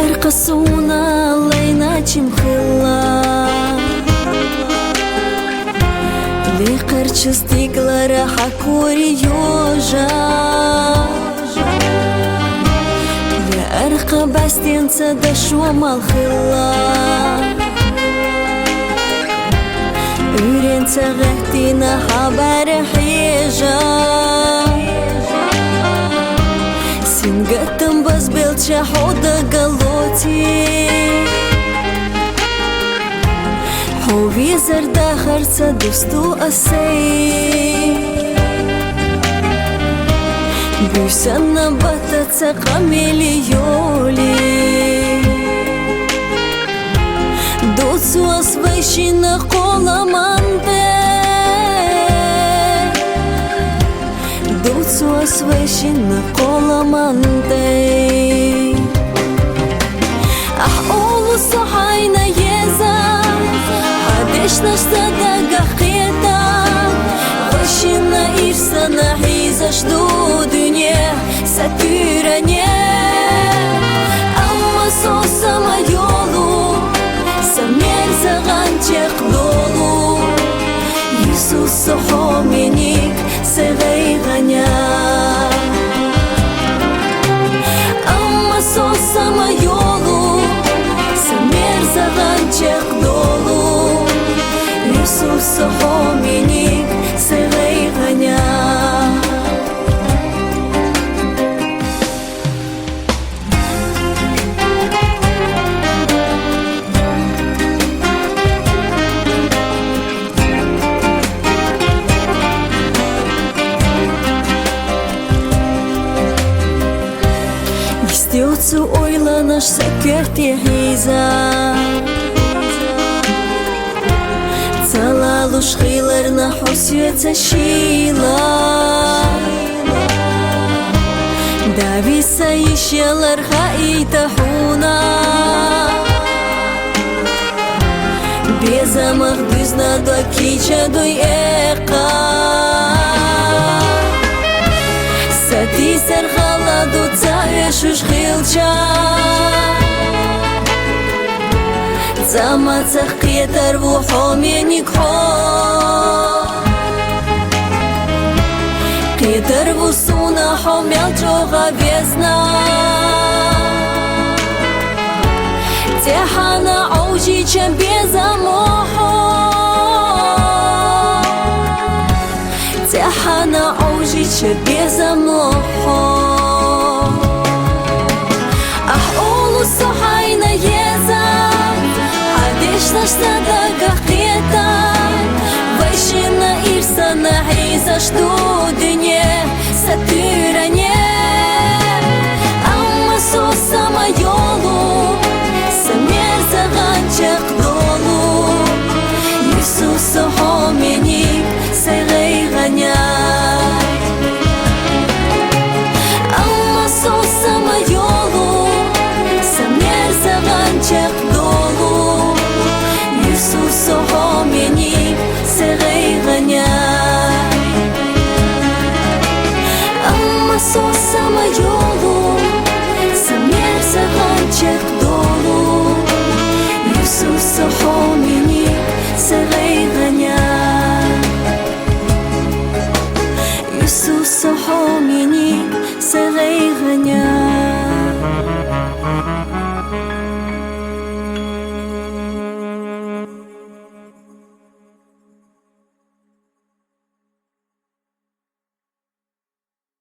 Erkasuna leyna çimkhilla Liqar çistiklara hakuri yoja Erqa bastinca da şumal khilla Ürense gehtina haber hija Sin gıttım baz belçe hoda galoti Hovi zerda harca dostu asay Büyüsana batatsa kameli yoli Dosu asvayşina kolamante Dosu asvayşina kolamante Ah olu sahayna yeza Hadeş naşta da gahketa Vayşina irsana hizaş do dünya Satüranye Amma sosama yolu Samer zağancak dolu Yusuf sohomenik Seveyganya Amma sosama yolu Samer zağancak dolu Yusuf sohomenik Seveyganya Istiocu oylanaş sekerte hiza Цалалуш хиларна хосьется шила Дависа ищелар хаита хуна Безамах бизна до кича дой эка Сати сархала до цаешуш хилча Замацах кетар вухоменик хо Кетар вусуна хомял чога везна Техана аужи чем безамохо Техана аужи чем безамохо Ах олу сахайна еза Naşta da gahketa Vayşina irsana hizaş do dünya Satüranye Amma sosama yolu Samer zağancak dolu Yusuf sohomenik Seveyganya Amma sosama yolu Samer zağancak dolu Yusuf sohomenik Seveyganya Amma sosama yolu